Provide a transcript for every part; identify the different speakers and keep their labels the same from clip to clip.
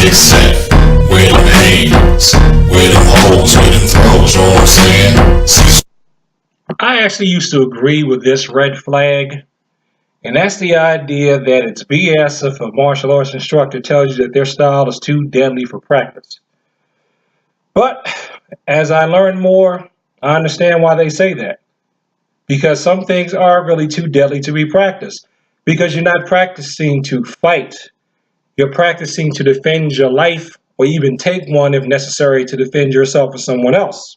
Speaker 1: get set. Where them hands, where them holes, where them throws, you know what I'm saying? Cecil.
Speaker 2: I actually used to agree with this red flag, and that's the idea that it's BS if a martial arts instructor tells you that their style is too deadly for practice. But as I learn more, I understand why they say that. Because some things are really too deadly to be practiced. Because you're not practicing to fight, you're practicing to defend your life or even take one if necessary to defend yourself or someone else.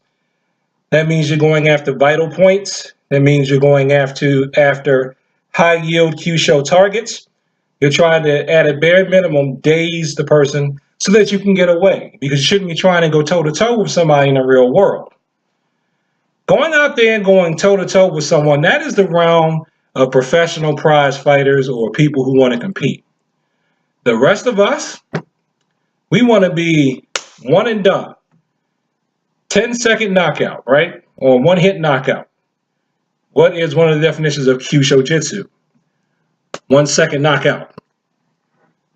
Speaker 2: That means you're going after vital points. That means you're going after high yield Q show targets. You're trying to, at a bare minimum, daze the person so that you can get away, because you shouldn't be trying to go toe to toe with somebody in the real world. Going out there and going toe to toe with someone, that is the realm of professional prize fighters or people who want to compete. The rest of us, we want to be one and done. 10-second knockout, right? Or one hit knockout. What is one of the definitions of Kyusho Jitsu? 1 second knockout.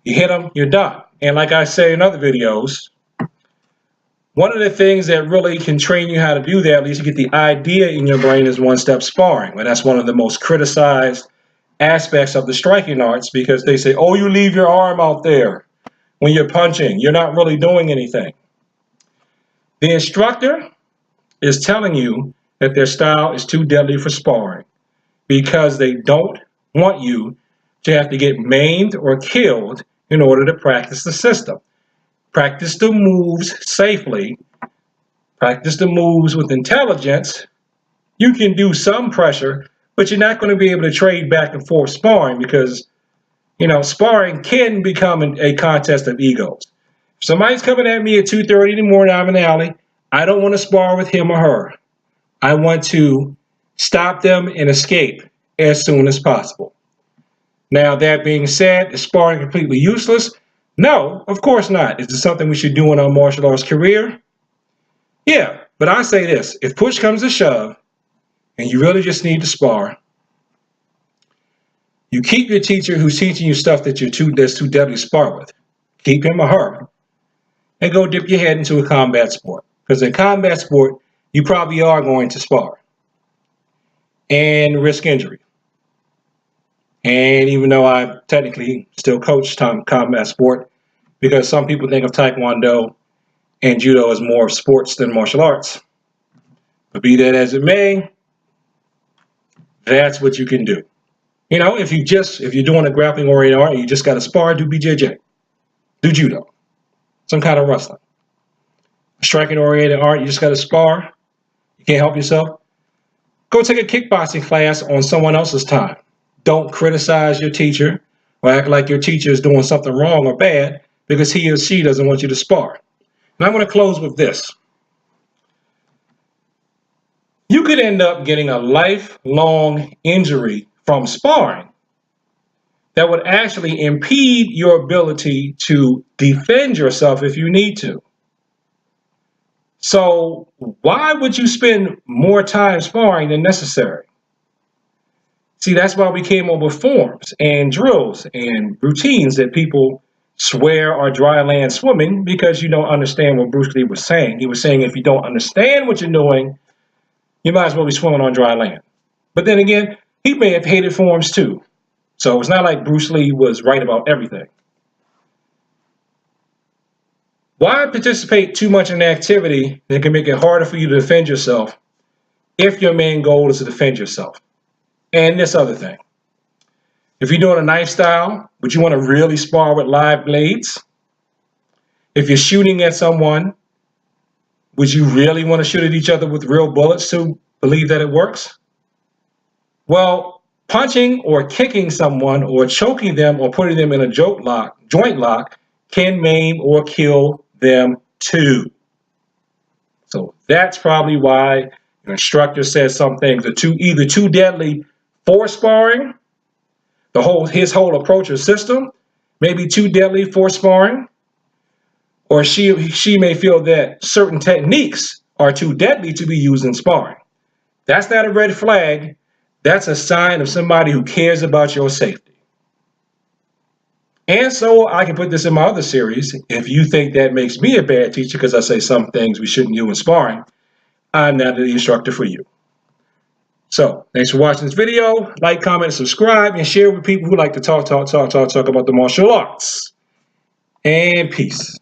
Speaker 2: You hit them, you're done. And like I say in other videos, one of the things that really can train you how to do that, at least you get the idea in your brain, is one-step sparring. And that's one of the most criticized aspects of the striking arts, because they say, oh, you leave your arm out there when you're punching. You're not really doing anything. The instructor is telling you that their style is too deadly for sparring because they don't want you to have to get maimed or killed in order to practice the system. Practice the moves safely. Practice the moves with intelligence. You can do some pressure, but you're not going to be able to trade back and forth sparring because, sparring can become a contest of egos. If somebody's coming at me at 2:30 in the morning, I'm in the alley, I don't want to spar with him or her. I want to stop them and escape as soon as possible. Now, that being said, is sparring completely useless? No, of course not. Is it something we should do in our martial arts career? Yeah, but I say this. If push comes to shove and you really just need to spar, you keep your teacher who's teaching you stuff that's too deadly to spar with. Keep him or her and go dip your head into a combat sport. Because in combat sport, you probably are going to spar and risk injury. And even though I technically still coach combat sport, because some people think of Taekwondo and Judo as more sports than martial arts. But be that as it may, that's what you can do. If you're doing a grappling oriented art, you just got to spar, do BJJ, do Judo, some kind of wrestling. A striking oriented art, you just got to spar. You can't help yourself. Go take a kickboxing class on someone else's time. Don't criticize your teacher or act like your teacher is doing something wrong or bad because he or she doesn't want you to spar. And I'm going to close with this. You could end up getting a lifelong injury from sparring that would actually impede your ability to defend yourself if you need to. So why would you spend more time sparring than necessary? See, that's why we came up with forms and drills and routines that people swear are dry land swimming, because you don't understand what Bruce Lee was saying. He was saying if you don't understand what you're doing, you might as well be swimming on dry land. But then again, he may have hated forms too. So it's not like Bruce Lee was right about everything. Why participate too much in an activity that can make it harder for you to defend yourself if your main goal is to defend yourself? And this other thing. If you're doing a knife style, but you want to really spar with live blades, if you're shooting at someone, would you really want to shoot at each other with real bullets to believe that it works? Well, punching or kicking someone or choking them or putting them in a joint lock can maim or kill them too. So that's probably why your instructor says some things are either too deadly for sparring. His whole approach or system may be too deadly for sparring, or she may feel that certain techniques are too deadly to be used in sparring. That's not a red flag. That's a sign of somebody who cares about your safety. And so I can put this in my other series. If you think that makes me a bad teacher because I say some things we shouldn't do in sparring, I'm not the instructor for you. So thanks for watching this video. Like, comment, subscribe, and share with people who like to talk about the martial arts. And peace.